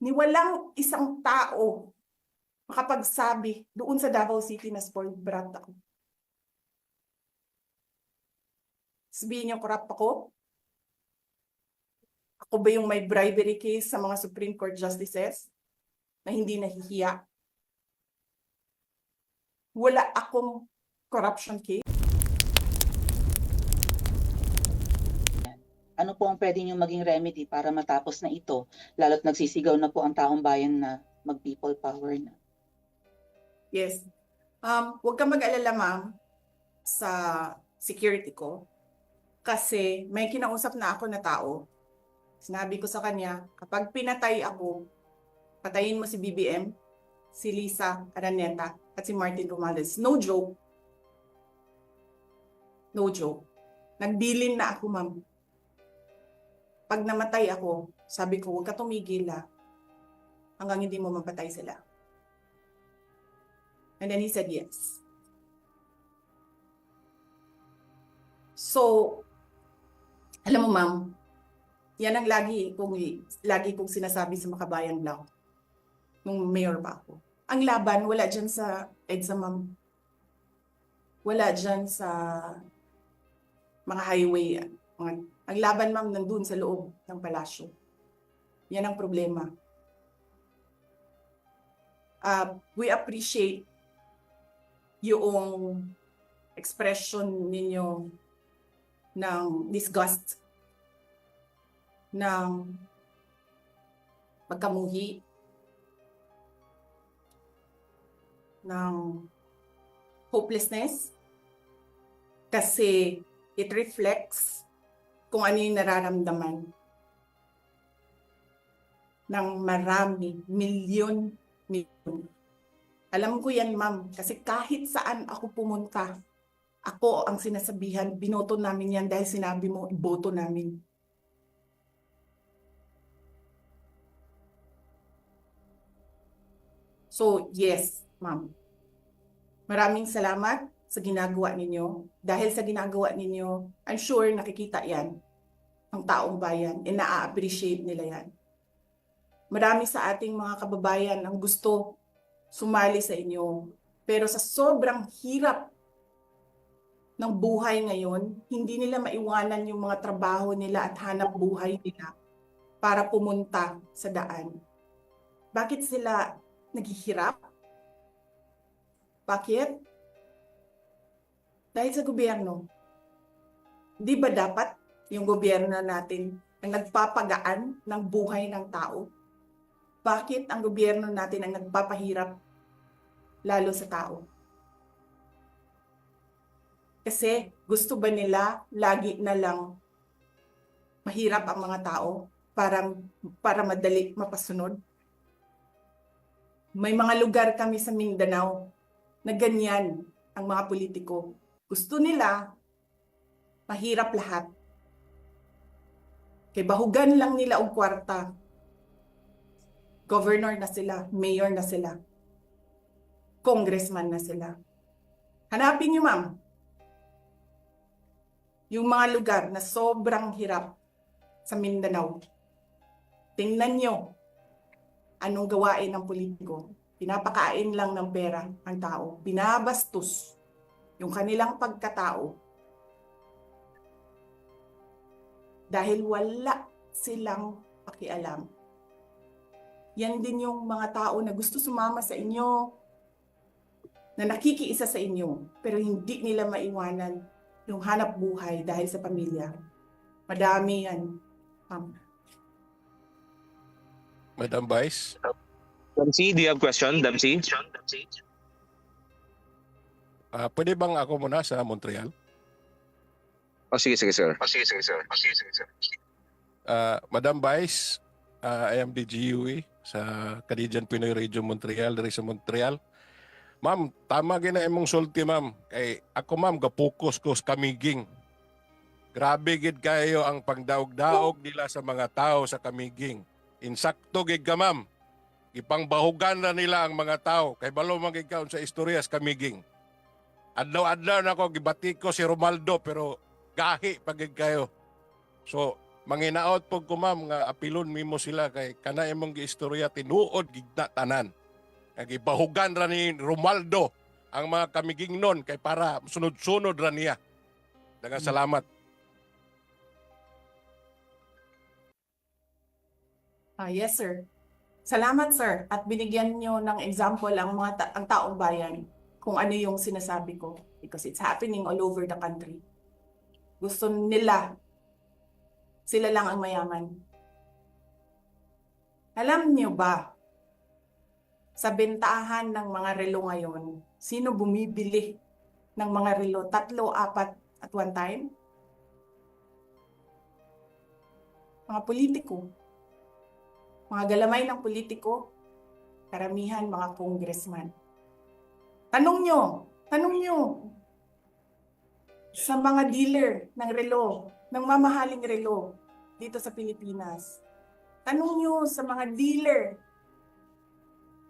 ni walang isang tao makapagsabi doon sa Davao City na spoiled brat ako. Sabihin niyo, corrupt ako? Ako ba yung may bribery case sa mga Supreme Court justices na hindi nahihiya? Wala akong corruption case. Ano po ang pwede nyo maging remedy para matapos na ito, lalo't nagsisigaw na po ang taong bayan na mag-people power na? Yes. Huwag kang mag-alala, ma'am, sa security ko. Kasi may kinausap na ako na tao. Sinabi ko sa kanya, kapag pinatay ako, patayin mo si BBM, si Lisa Araneta, at si Martin Romualdez. No joke. No joke. Nagbilin na ako, ma'am. Pag namatay ako, sabi ko, huwag ka tumigil hanggang hindi mo mapatay sila. And then he said yes. So, alam mo, ma'am, yan ang lagi kong sinasabi sa Makabayan Blanc nung mayor pa ako. Ang laban, wala dyan sa EDSA, ma'am. Wala dyan sa mga highway. Ang laban, ma'am, nandun sa loob ng palasyo. Yan ang problema. We appreciate yung expression ninyo ng disgust, ng pagkamuhi, ng hopelessness, kasi it reflects kung ano yung nararamdaman ng marami, milyon. Alam ko yan, ma'am, kasi kahit saan ako pumunta, ako ang sinasabihan, binoto namin yan dahil sinabi mo, iboto namin. So, yes, ma'am. Maraming salamat sa ginagawa ninyo. Dahil sa ginagawa ninyo, I'm sure nakikita yan ang taong bayan and na-appreciate nila yan. Marami sa ating mga kababayan ang gusto sumali sa inyo. Pero sa sobrang hirap ng buhay ngayon, hindi nila maiwanan yung mga trabaho nila at hanap buhay nila para pumunta sa daan. Bakit sila naghihirap? Bakit? Dahil sa gobyerno. Di ba dapat yung gobyerno natin ang nagpapagaan ng buhay ng tao? Bakit ang gobyerno natin ang nagpapahirap lalo sa tao? Kasi gusto ba nila lagi na lang mahirap ang mga tao para madali mapasunod? May mga lugar kami sa Mindanao na ganyan ang mga politiko. Gusto nila mahirap lahat. Kaya bahugan lang nila ang kwarta. Governor na sila, mayor na sila, congressman na sila. Hanapin niyo, ma'am, yung mga lugar na sobrang hirap sa Mindanao. Tingnan niyo anong gawain ng politiko. Pinapakain lang ng pera ang tao. Binabastos yung kanilang pagkatao dahil wala silang pakialam. Yan din yung mga tao na gusto sumama sa inyo, na nakikiisa sa inyo, pero hindi nila maiwanan yung hanap buhay dahil sa pamilya. Madami yan. Madam Vice? Dempsey, do you have question, Dempsey? Pwede bang ako muna sa Montreal? Oh, sige, sir. Madam Vice, I am the GUE sa Canadian Pinoy Region Montreal, diri sa Montreal. Ma'am, tama gina imong sulti, ma'am. Kay ako, ma'am, gapokus ko sa Kamiging. Grabe gid kayo ang pangdaog-daog nila sa mga tao sa Kamiging. Insakto gid ka, ma'am. Ipangbahugan na nila ang mga tao. Kay balo magigkaon sa istorya sa Kamiging. Adlaw-adlaw na ako, gibati ko si Romaldo, pero gahi pagig kayo. So, manginaot po ko ma'am nga apilon mimo sila kay kana imong giistorya tinuod gigna tanan. Nga gibahugan ra ni Romualdo ang mga kamigingnon kay para sunod-sunod ra niya. Daghang salamat. Yes, sir. Salamat, sir. At binigyan nyo ng example ang taong bayan kung ano yung sinasabi ko. Because it's happening all over the country. Gusto nila, sila lang ang mayaman. Alam nyo ba, sa bentahan ng mga relo ngayon, sino bumibili ng mga relo? 3, 4 at one time? Mga politiko. Mga galamay ng politiko, karamihan mga congressman. Tanong nyo, sa mga dealer ng relo, ng mamahaling relo dito sa Pilipinas. Tanong nyo sa mga dealer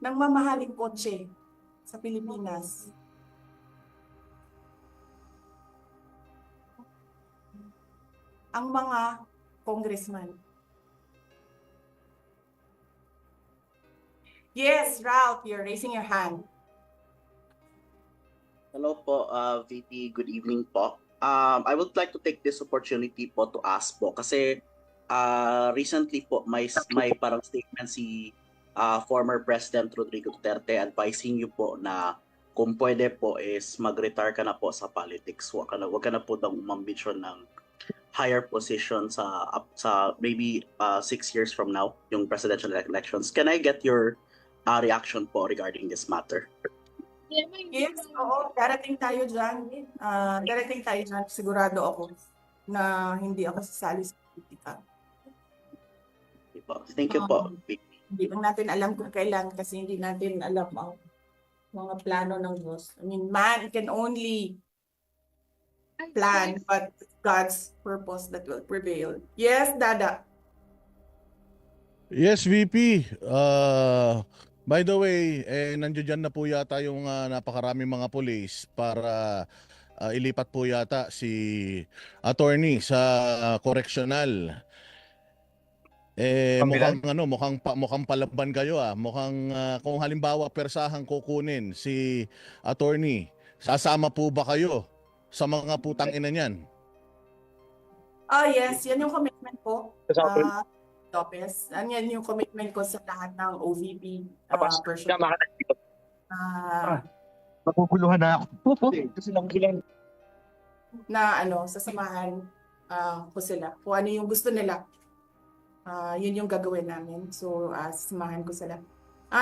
ng mamahaling kotse sa Pilipinas. Ang mga congressman. Yes, Ralph, you're raising your hand. Hello po, VP. Good evening po. I would like to take this opportunity po to ask po kasi recently po may parang statement si former President Rodrigo Duterte advising you po na kung pwede po is mag-retire ka na po sa politics. Wag ka na po daw umambisyon ng higher position sa maybe 6 years from now, yung presidential elections. Can I get your reaction po regarding this matter? Yes, oo, darating tayo dyan. Sigurado ako na hindi ako sasali sa politika. Thank you po. Hindi lang natin alam kung kailan kasi hindi natin alam ang mga plano ng Diyos. I mean, man can only plan, but God's purpose that will prevail. Yes, Dada. Yes, VP. By the way, nandiyan dyan na po yata yung napakaraming mga pulis para ilipat po yata si attorney sa correctional. Mukhang palaban kayo ah. Mukhang kung halimbawa persahan kukunin si attorney, sasama po ba kayo sa mga putang ina niyan? Yes, yan yung commitment ko. Lopez. Yan yung commitment ko sa lahat ng OVP person. Maguguluhan na ako. Kasi lang bilang. Na sasamahan ko sila. Kung ano yung gusto nila, yun yung gagawin namin. So, sasamahan ko sila.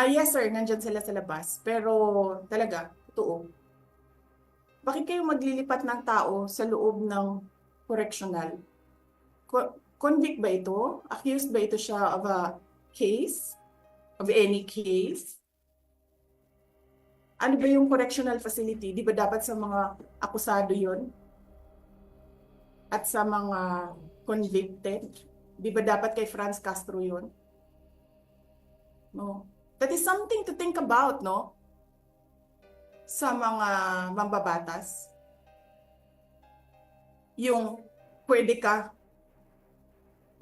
Yes sir, nandyan sila sa labas. Pero talaga, totoo. Bakit kayo maglilipat ng tao sa loob ng correctional? Convict ba ito? Accused ba ito siya of a case? Of any case? Ano ba yung correctional facility? Di ba dapat sa mga akusado yun? At sa mga convicted? Di ba dapat kay Franz Castro yun? No. That is something to think about, no? Sa mga mambabatas. Yung pwede ka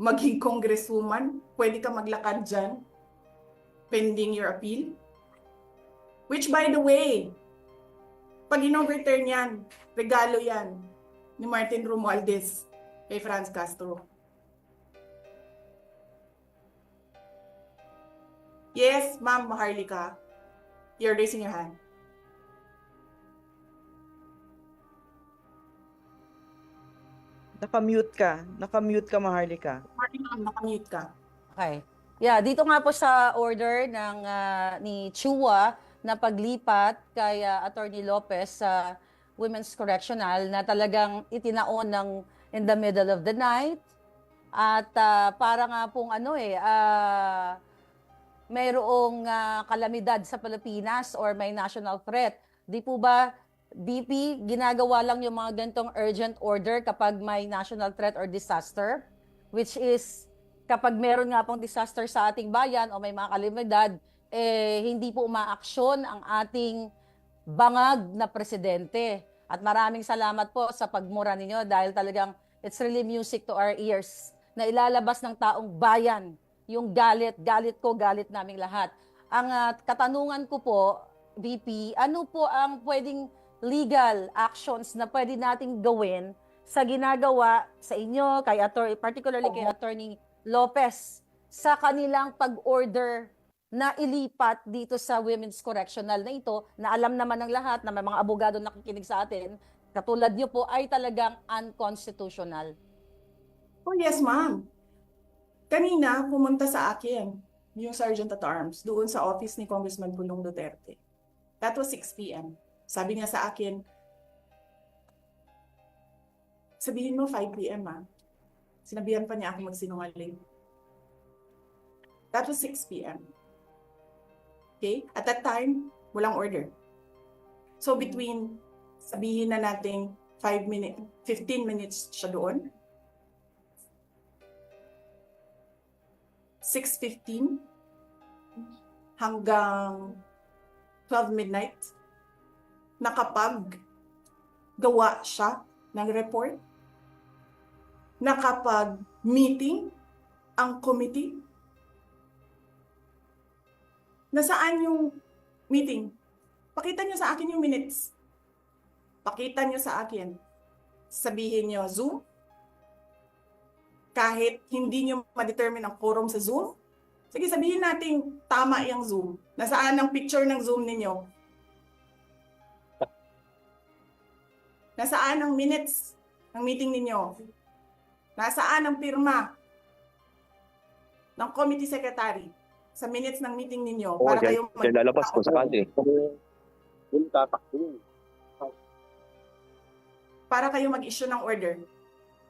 maging congresswoman, pwede ka maglakad dyan, pending your appeal. Which by the way, pag in-overturn yan, regalo yan ni Martin Romualdez kay Franz Castro. Yes, Ma'am Maharlika, you're raising your hand. Naka-mute ka, Maharlika. Ma'am, nakamute ka. Okay. Yeah, dito nga po sa order ng ni Chua na paglipat kay Attorney Lopez sa Women's Correctional na talagang itinaon ng in the middle of the night at para nga pong mayroong kalamidad sa Pilipinas or may national threat. Di po ba BP, ginagawa lang yung mga ganitong urgent order kapag may national threat or disaster, which is kapag meron nga pong disaster sa ating bayan o may mga kalamidad, hindi po umaaksyon ang ating bangag na presidente. At maraming salamat po sa pagmura ninyo dahil talagang it's really music to our ears na ilalabas ng taong bayan yung galit ko, galit naming lahat. Ang katanungan ko po, VP, ano po ang pwedeng legal actions na pwede nating gawin sa ginagawa sa inyo, kay particularly kay Attorney Lopez, sa kanilang pag-order na ilipat dito sa Women's Correctional na ito, na alam naman ng lahat na may mga abogado nakikinig sa atin, katulad niyo po, ay talagang unconstitutional. Oh yes, ma'am. Kanina, pumunta sa akin yung Sergeant at Arms doon sa office ni Congressman Pulong Duterte. That was 6 p.m. Sabi niya sa akin, sabihin mo 5 p.m. Sinabihan pa niya ako magsinungaling. That was 6 p.m. Okay? At that time, walang order. So between, sabihin na natin 15 minutes siya doon, 6:15 hanggang 12 midnight, nakapag-gawa siya ng report, nakapag-meeting ang committee. Nasaan yung meeting? Pakita niyo sa akin yung minutes. Pakita niyo sa akin. Sabihin niyo, Zoom. Kahit hindi niyo ma-determine ang quorum sa Zoom, sige, sabihin natin tama yung Zoom. Nasaan ang picture ng Zoom ninyo? Nasaan ang minutes ng meeting ninyo? Nasaan ang pirma ng committee secretary sa minutes ng meeting ninyo Oo, para kayo dyan lalabas kung sakali. para kayo mag-issue ng order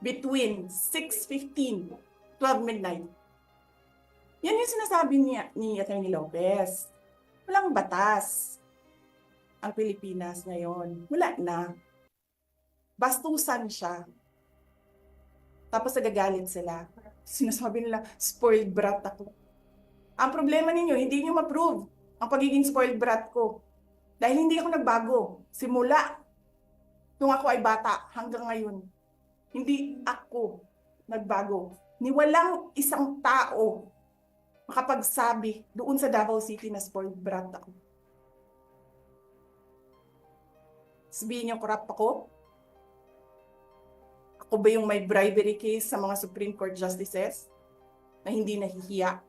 between 6:15, 12 midnight. Yan yung sinasabi ni Atty. Lopez. Walang batas ang Pilipinas ngayon. Wala na. Bastusan siya. Tapos nagagalit sila. Sinasabi nila, spoiled brat ako. Ang problema ninyo, hindi nyo ma-prove ang pagiging spoiled brat ko. Dahil hindi ako nagbago. Simula nung ako ay bata hanggang ngayon. Hindi ako nagbago. Ni walang isang tao makapagsabi doon sa Davao City na spoiled brat ako. Sabihin niyo, corrupt ako? Ako ba yung may bribery case sa mga Supreme Court justices na hindi nahihiya?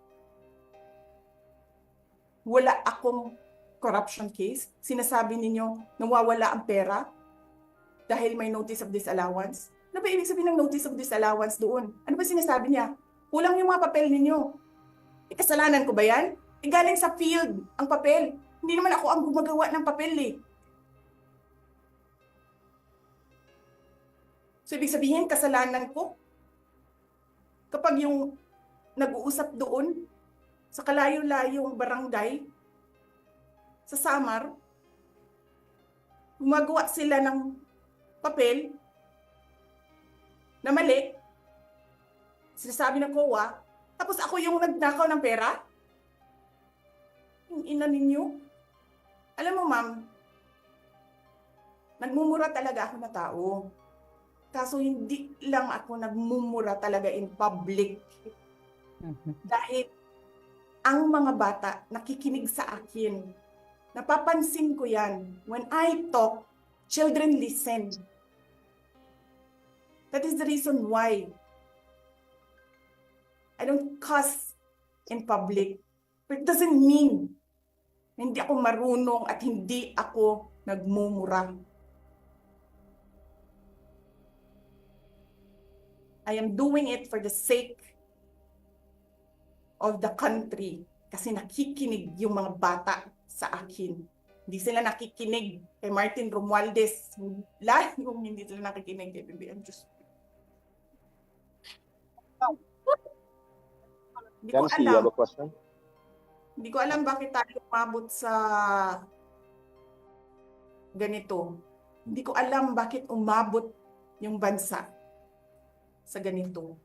Wala akong corruption case. Sinasabi ninyo nawawala ang pera dahil may notice of disallowance. Ano ba ibig sabihin ng notice of disallowance doon? Ano ba sinasabi niya? Kulang yung mga papel ninyo. Kasalanan ko ba yan? Galing sa field ang papel. Hindi naman ako ang gumagawa ng papel eh. So ibig sabihin, kasalanan ko kapag yung nag-uusap doon sa kalayo-layong barangay sa Samar, gumagawa sila ng papel na mali, sinasabi ng COA, tapos ako yung nagnakaw ng pera? Yung ina ninyo? Alam mo, ma'am, nagmumura talaga ako na tao. Kaso hindi lang ako nagmumura talaga in public. Dahil ang mga bata nakikinig sa akin. Napapansin ko yan. When I talk, children listen. That is the reason why I don't cuss in public. But it doesn't mean na hindi ako marunong at hindi ako nagmumura. I am doing it for the sake of the country kasi nakikinig yung mga bata sa akin. Hindi sila nakikinig kay Martin Romualdez. Lalo hindi sila nakikinig kay BBM. Hindi ko alam. Hindi ko alam bakit tayo umabot sa ganito. Hindi ko alam bakit umabot yung bansa sa ganito.